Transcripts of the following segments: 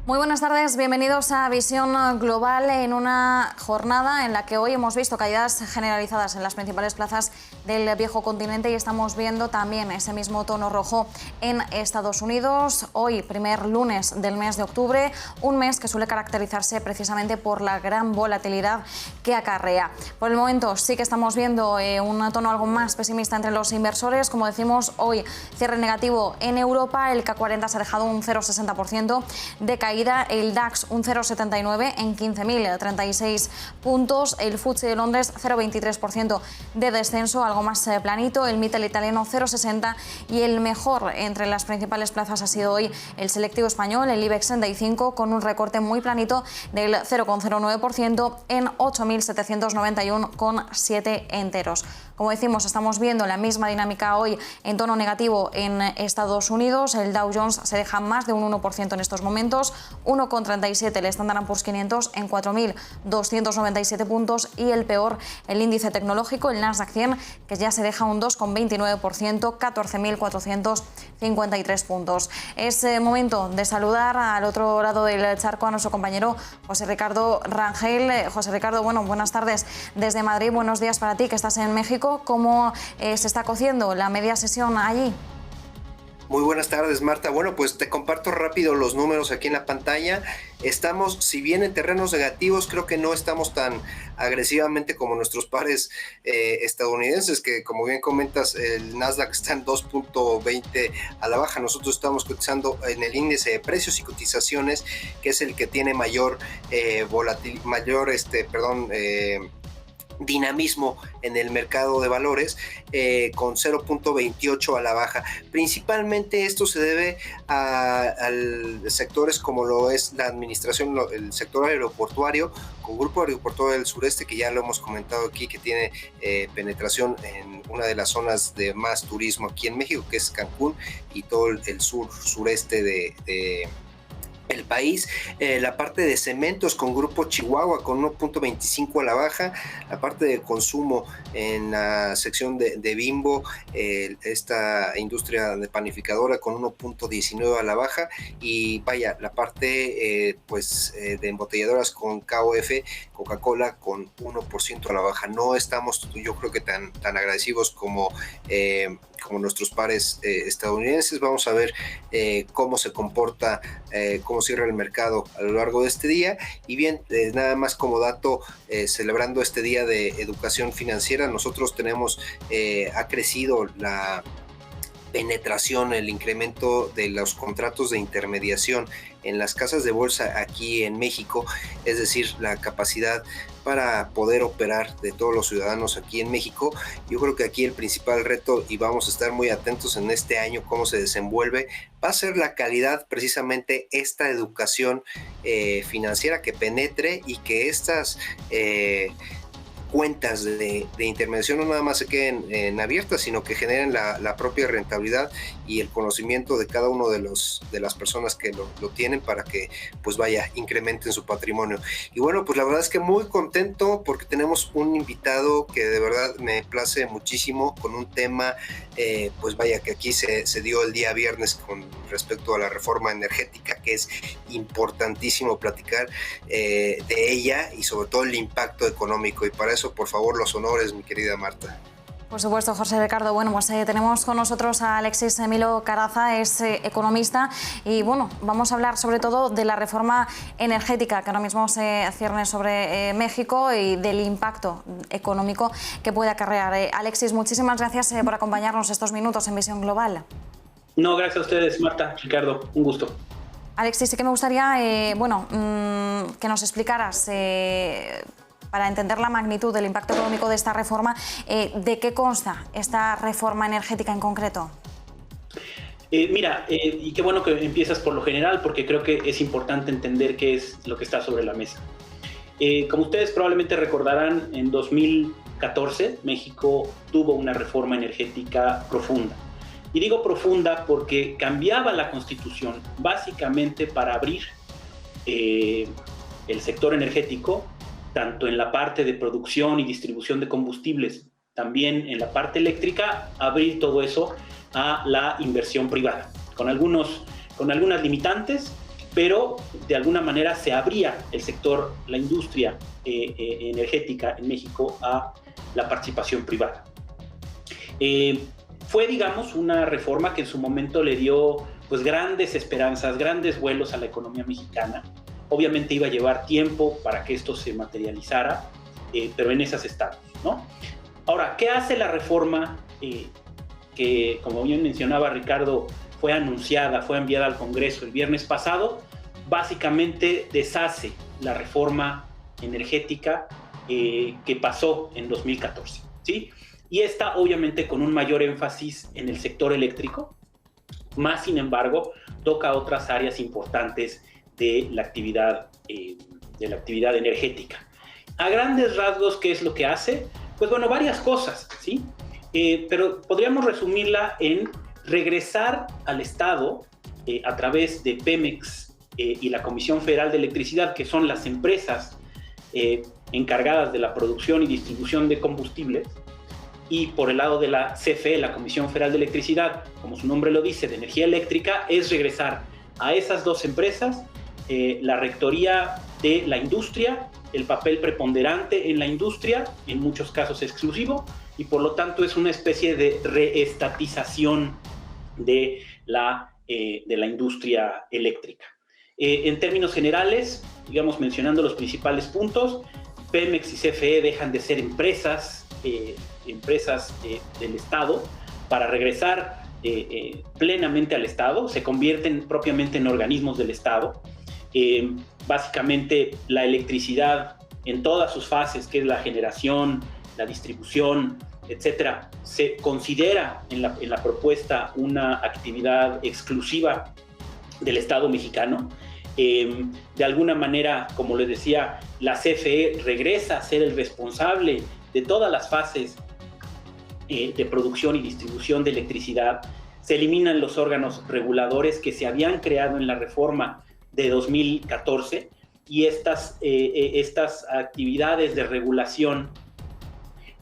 Muy buenas tardes, bienvenidos a Visión Global en una jornada en la que hoy hemos visto caídas generalizadas en las principales plazas del viejo continente y estamos viendo también ese mismo tono rojo en Estados Unidos. Hoy, primer lunes del mes de octubre, un mes que suele caracterizarse precisamente por la gran volatilidad que acarrea. Por el momento sí que estamos viendo un tono algo más pesimista entre los inversores. Como decimos, hoy cierre negativo en Europa, el CAC 40 se ha dejado un 0,60% de caída. El DAX un 0,79 en 15.036 puntos, el FTSE de Londres 0,23% de descenso, algo más planito, el Mittel italiano 0,60 y el mejor entre las principales plazas ha sido hoy el selectivo español, el IBEX 35, con un recorte muy planito del 0,09% en 8.791,7 enteros. Como decimos, estamos viendo la misma dinámica hoy en tono negativo en Estados Unidos. El Dow Jones se deja más de un 1% en estos momentos, 1,37 el Standard & Poor's 500 en 4.297 puntos y el peor, el índice tecnológico, el Nasdaq 100, que ya se deja un 2,29%, 14.453 puntos. Es momento de saludar al otro lado del charco a nuestro compañero José Ricardo Rangel. José Ricardo, bueno, buenas tardes desde Madrid, buenos días para ti que estás en México. ¿Cómo se está cociendo la media sesión allí? Muy buenas tardes, Marta. Bueno, pues te comparto rápido los números aquí en la pantalla. Estamos, si bien en terrenos negativos, creo que no estamos tan agresivamente como nuestros pares estadounidenses, que como bien comentas, el Nasdaq está en 2.20 a la baja. Nosotros estamos cotizando en el índice de precios y cotizaciones, que es el que tiene mayor dinamismo en el mercado de valores, con 0.28 a la baja. Principalmente esto se debe a sectores como lo es la administración, el sector aeroportuario, con Grupo Aeroportuario del Sureste, que ya lo hemos comentado aquí, que tiene penetración en una de las zonas de más turismo aquí en México, que es Cancún, y todo el sureste de el país. La parte de cementos con Grupo Chihuahua con 1.25 a la baja, la parte de consumo en la sección de Bimbo, esta industria de panificadora con 1.19 a la baja, y vaya, la parte de embotelladoras con KOF, Coca-Cola, con 1% a la baja. No estamos, yo creo que tan agresivos como nuestros pares estadounidenses. Vamos a ver cómo se comporta, cómo cierra el mercado a lo largo de este día. Y bien, nada más como dato, celebrando este día de educación financiera, nosotros tenemos, ha crecido la penetración, el incremento de los contratos de intermediación en las casas de bolsa aquí en México, es decir, la capacidad para poder operar de todos los ciudadanos aquí en México. Yo creo que aquí el principal reto, y vamos a estar muy atentos en este año cómo se desenvuelve, va a ser la calidad, precisamente esta educación financiera que penetre y que estas cuentas de intermediación no nada más se queden abiertas, sino que generen la propia rentabilidad y el conocimiento de cada uno de las personas que lo tienen, para que pues vaya, incrementen su patrimonio. Y bueno, pues la verdad es que muy contento porque tenemos un invitado que de verdad me place muchísimo, con un tema pues vaya, que aquí se dio el día viernes con respecto a la reforma energética, que es importantísimo platicar de ella y sobre todo el impacto económico. Y para eso, por favor, los honores, mi querida Marta. Por supuesto, José Ricardo. Bueno, pues tenemos con nosotros a Alexis Emilio Caraza, es economista, y bueno, vamos a hablar sobre todo de la reforma energética que ahora mismo se cierne sobre México y del impacto económico que puede acarrear. Alexis, muchísimas gracias por acompañarnos estos minutos en Visión Global. No, gracias a ustedes, Marta, Ricardo, un gusto. Alexis, sí que me gustaría que nos explicaras, para entender la magnitud del impacto económico de esta reforma, ¿de qué consta esta reforma energética en concreto? Y qué bueno que empiezas por lo general, porque creo que es importante entender qué es lo que está sobre la mesa. Como ustedes probablemente recordarán, en 2014 México tuvo una reforma energética profunda. Y digo profunda porque cambiaba la Constitución básicamente para abrir el sector energético, tanto en la parte de producción y distribución de combustibles, también en la parte eléctrica, abrir todo eso a la inversión privada, con algunas limitantes, pero de alguna manera se abría el sector, la industria energética en México a la participación privada. Fue, digamos, una reforma que en su momento le dio pues grandes esperanzas, grandes vuelos a la economía mexicana. Obviamente iba a llevar tiempo para que esto se materializara, pero en esas estamos, ¿no? Ahora, ¿qué hace la reforma que, como bien mencionaba Ricardo, fue anunciada, fue enviada al Congreso el viernes pasado? Básicamente deshace la reforma energética que pasó en 2014, ¿sí? Y esta obviamente con un mayor énfasis en el sector eléctrico, más sin embargo toca otras áreas importantes de la actividad energética. A grandes rasgos, ¿qué es lo que hace? Pues bueno, varias cosas, ¿sí? Pero podríamos resumirla en regresar al Estado a través de Pemex y la Comisión Federal de Electricidad, que son las empresas encargadas de la producción y distribución de combustibles, y por el lado de la CFE, la Comisión Federal de Electricidad, como su nombre lo dice, de energía eléctrica, es regresar a esas dos empresas la rectoría de la industria, el papel preponderante en la industria, en muchos casos exclusivo, y por lo tanto es una especie de reestatización de la industria eléctrica. En términos generales, digamos, mencionando los principales puntos, Pemex y CFE dejan de ser empresas del Estado para regresar plenamente al Estado, se convierten propiamente en organismos del Estado. Básicamente la electricidad en todas sus fases, que es la generación, la distribución, etcétera, se considera en la propuesta una actividad exclusiva del Estado mexicano. De alguna manera, como les decía, la CFE regresa a ser el responsable de todas las fases de producción y distribución de electricidad. Se eliminan los órganos reguladores que se habían creado en la reforma de 2014 y estas actividades de regulación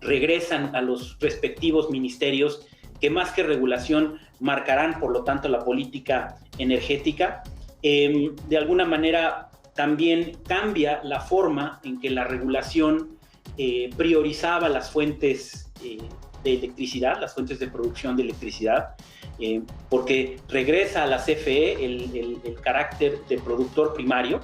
regresan a los respectivos ministerios que más que regulación marcarán, por lo tanto, la política energética. De alguna manera también cambia la forma en que la regulación priorizaba las fuentes de electricidad, las fuentes de producción de electricidad, porque regresa a la CFE el carácter de productor primario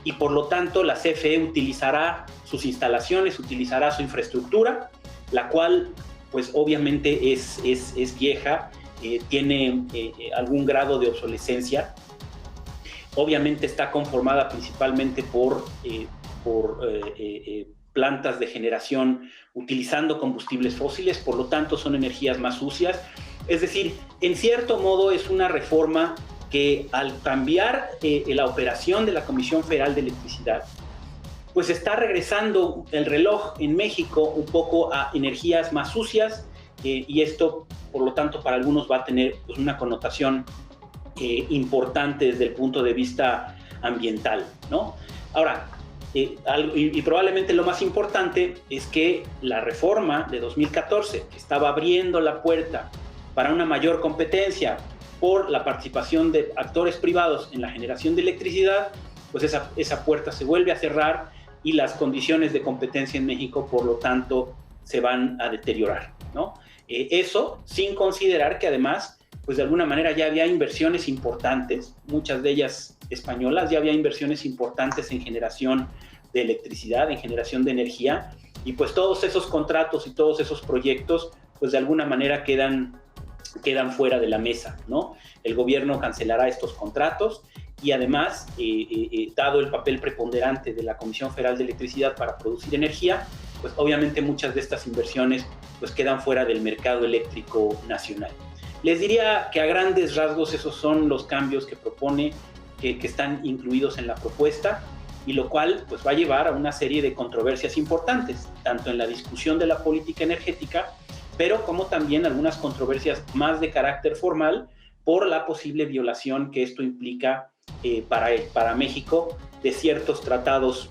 y por lo tanto la CFE utilizará sus instalaciones, utilizará su infraestructura, la cual pues obviamente es vieja, tiene algún grado de obsolescencia. Obviamente está conformada principalmente por plantas de generación utilizando combustibles fósiles, por lo tanto son energías más sucias. Es decir, en cierto modo es una reforma que al cambiar la operación de la Comisión Federal de Electricidad, pues está regresando el reloj en México un poco a energías más sucias y esto, por lo tanto, para algunos va a tener pues, una connotación importante desde el punto de vista ambiental, ¿no? Ahora, y probablemente lo más importante es que la reforma de 2014, que estaba abriendo la puerta para una mayor competencia por la participación de actores privados en la generación de electricidad, pues esa puerta se vuelve a cerrar y las condiciones de competencia en México, por lo tanto, se van a deteriorar, ¿no? Eso sin considerar que además, pues de alguna manera ya había inversiones importantes, muchas de ellas españolas, ya había inversiones importantes en generación de electricidad, en generación de energía, y pues todos esos contratos y todos esos proyectos, pues de alguna manera quedan fuera de la mesa, ¿no? El gobierno cancelará estos contratos y además, dado el papel preponderante de la Comisión Federal de Electricidad para producir energía, pues obviamente muchas de estas inversiones pues quedan fuera del mercado eléctrico nacional. Les diría que a grandes rasgos esos son los cambios que propone, que están incluidos en la propuesta, y lo cual pues va a llevar a una serie de controversias importantes, tanto en la discusión de la política energética, pero como también algunas controversias más de carácter formal por la posible violación que esto implica para México de ciertos tratados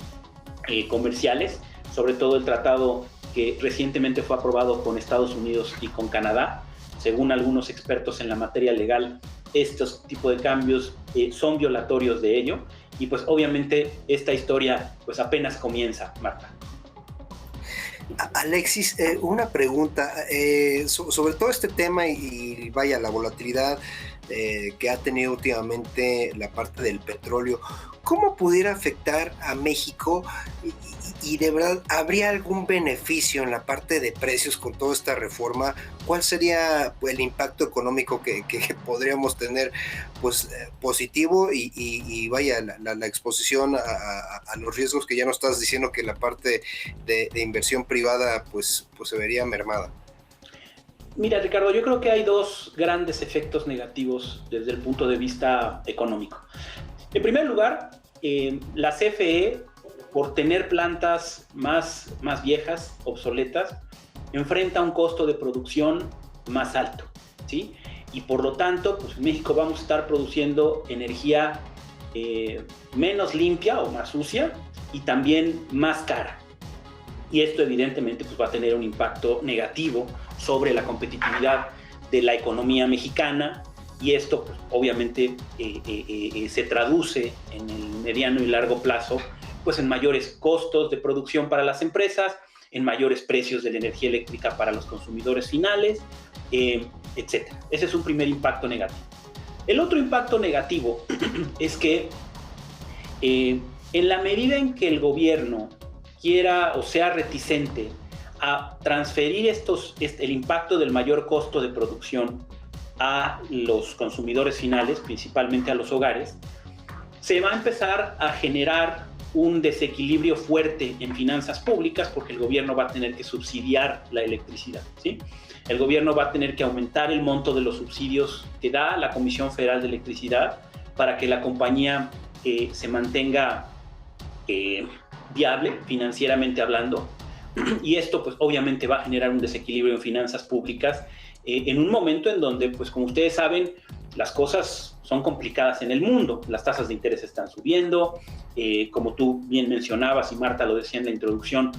comerciales, sobre todo el tratado que recientemente fue aprobado con Estados Unidos y con Canadá. Según algunos expertos en la materia legal, estos tipos de cambios son violatorios de ello, y pues obviamente esta historia pues apenas comienza, Marta. Alexis, una pregunta sobre todo este tema y vaya, la volatilidad que ha tenido últimamente la parte del petróleo. ¿Cómo pudiera afectar a México y de verdad habría algún beneficio en la parte de precios con toda esta reforma? ¿Cuál sería el impacto económico que podríamos tener pues positivo y vaya la exposición a los riesgos que ya nos estás diciendo que la parte de inversión privada pues se vería mermada? Mira, Ricardo, yo creo que hay dos grandes efectos negativos desde el punto de vista económico. En primer lugar, la CFE, por tener plantas más viejas, obsoletas, enfrenta un costo de producción más alto, ¿sí? Y por lo tanto, pues en México vamos a estar produciendo energía menos limpia o más sucia y también más cara. Y esto evidentemente pues va a tener un impacto negativo sobre la competitividad de la economía mexicana, y esto pues, obviamente se traduce en el mediano y largo plazo pues en mayores costos de producción para las empresas, en mayores precios de la energía eléctrica para los consumidores finales, etc. Ese es un primer impacto negativo. El otro impacto negativo es que en la medida en que el gobierno quiera o sea reticente a transferir el impacto del mayor costo de producción a los consumidores finales, principalmente a los hogares, se va a empezar a generar un desequilibrio fuerte en finanzas públicas, porque el gobierno va a tener que subsidiar la electricidad, ¿sí? El gobierno va a tener que aumentar el monto de los subsidios que da la Comisión Federal de Electricidad para que la compañía se mantenga viable financieramente hablando, y esto pues obviamente va a generar un desequilibrio en finanzas públicas en un momento en donde, pues como ustedes saben, las cosas son complicadas en el mundo. Las tasas de interés están subiendo, como tú bien mencionabas y Marta lo decía en la introducción,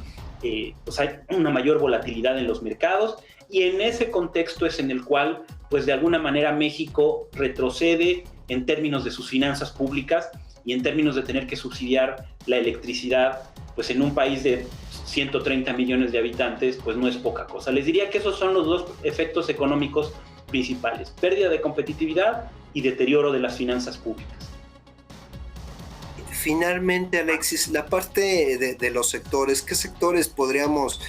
pues hay una mayor volatilidad en los mercados, y en ese contexto es en el cual pues de alguna manera México retrocede en términos de sus finanzas públicas y en términos de tener que subsidiar la electricidad, pues en un país de 130 millones de habitantes, pues no es poca cosa. Les diría que esos son los dos efectos económicos principales: pérdida de competitividad y deterioro de las finanzas públicas. Finalmente, Alexis, la parte de los sectores, ¿qué sectores podríamos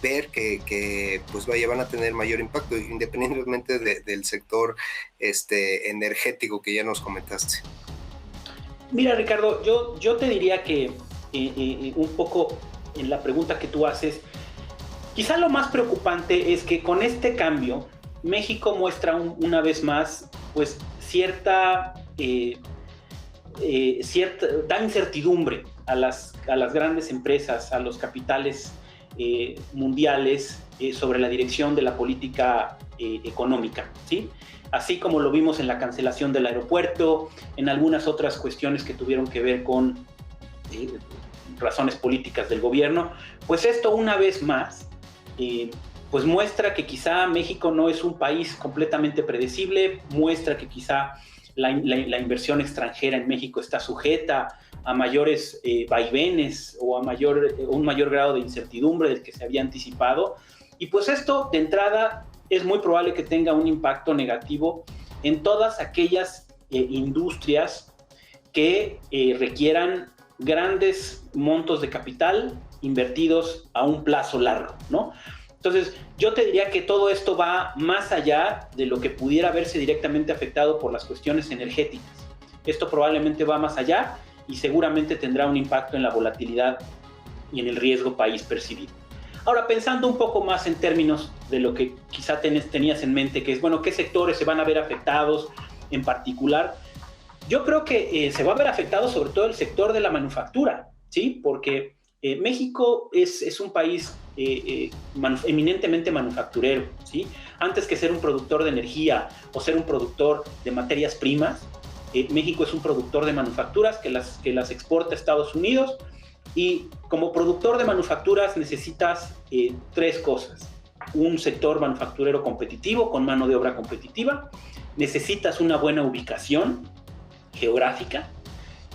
ver que pues vaya, van a tener mayor impacto, independientemente del sector energético que ya nos comentaste? Mira, Ricardo, yo te diría que un poco en la pregunta que tú haces, quizá lo más preocupante es que con este cambio México muestra una vez más pues cierta da incertidumbre a las grandes empresas, a los capitales mundiales sobre la dirección de la política económica, ¿sí? Así como lo vimos en la cancelación del aeropuerto, en algunas otras cuestiones que tuvieron que ver con razones políticas del gobierno, pues esto una vez más pues muestra que quizá México no es un país completamente predecible, muestra que quizá la inversión extranjera en México está sujeta a mayores vaivenes o a un mayor grado de incertidumbre del que se había anticipado, y pues esto de entrada es muy probable que tenga un impacto negativo en todas aquellas industrias que requieran grandes montos de capital invertidos a un plazo largo, ¿no? Entonces, yo te diría que todo esto va más allá de lo que pudiera verse directamente afectado por las cuestiones energéticas. Esto probablemente va más allá y seguramente tendrá un impacto en la volatilidad y en el riesgo país percibido. Ahora, pensando un poco más en términos de lo que quizá tenías en mente, que es, bueno, ¿qué sectores se van a ver afectados en particular? Yo creo que se va a ver afectado sobre todo el sector de la manufactura, ¿sí? Porque México es un país eminentemente manufacturero, ¿sí? Antes que ser un productor de energía o ser un productor de materias primas, México es un productor de manufacturas que las exporta a Estados Unidos, y como productor de manufacturas necesitas tres cosas: un sector manufacturero competitivo con mano de obra competitiva, necesitas una buena ubicación geográfica,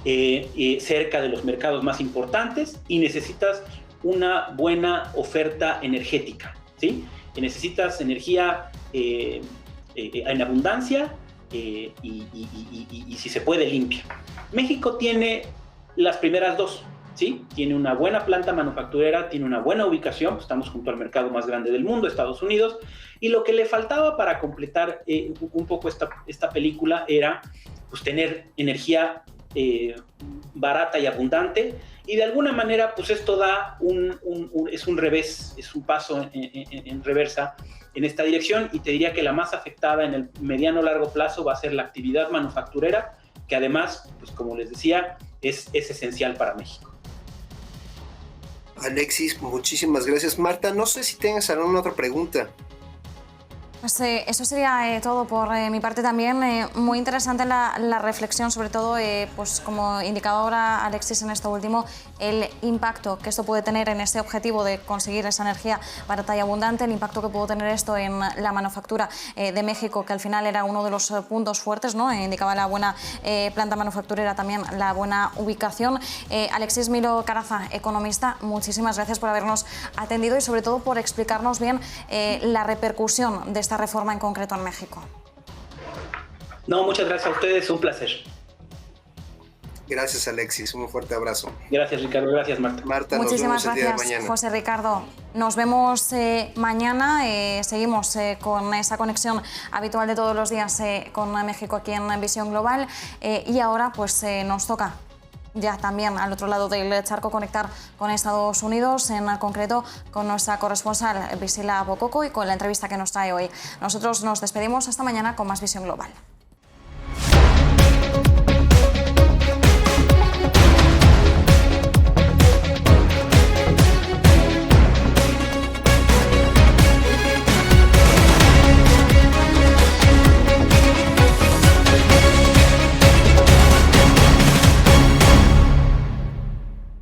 cerca de los mercados más importantes, y necesitas una buena oferta energética, ¿sí? Necesitas energía en abundancia y si se puede limpia. México tiene las primeras dos, ¿sí? Tiene una buena planta manufacturera, tiene una buena ubicación, pues estamos junto al mercado más grande del mundo, Estados Unidos, y lo que le faltaba para completar un poco esta película era pues tener energía barata y abundante, y de alguna manera pues esto da es un revés, es un paso en reversa en esta dirección, y te diría que la más afectada en el mediano largo plazo va a ser la actividad manufacturera, que además, pues como les decía, es esencial para México. Alexis, muchísimas gracias. Marta, no sé si tengas alguna otra pregunta. Pues eso sería todo por mi parte también. Muy interesante la reflexión, sobre todo, pues como indicaba ahora Alexis en esto último, el impacto que esto puede tener en ese objetivo de conseguir esa energía barata y abundante, el impacto que puede tener esto en la manufactura de México, que al final era uno de los puntos fuertes, ¿no? Indicaba la buena planta manufacturera, también la buena ubicación. Alexis Milo Caraza, economista, muchísimas gracias por habernos atendido y sobre todo por explicarnos bien la repercusión de esta reforma en concreto en México. No, muchas gracias a ustedes, un placer. Gracias, Alexis, un fuerte abrazo. Gracias, Ricardo, gracias, Marta. Marta, muchísimas nos vemos el día de gracias, mañana. José Ricardo. Nos vemos mañana, seguimos con esa conexión habitual de todos los días con México aquí en Visión Global, y ahora pues nos toca ya también al otro lado del charco conectar con Estados Unidos, en concreto con nuestra corresponsal Priscila Bococo y con la entrevista que nos trae hoy. Nosotros nos despedimos hasta mañana con más Visión Global.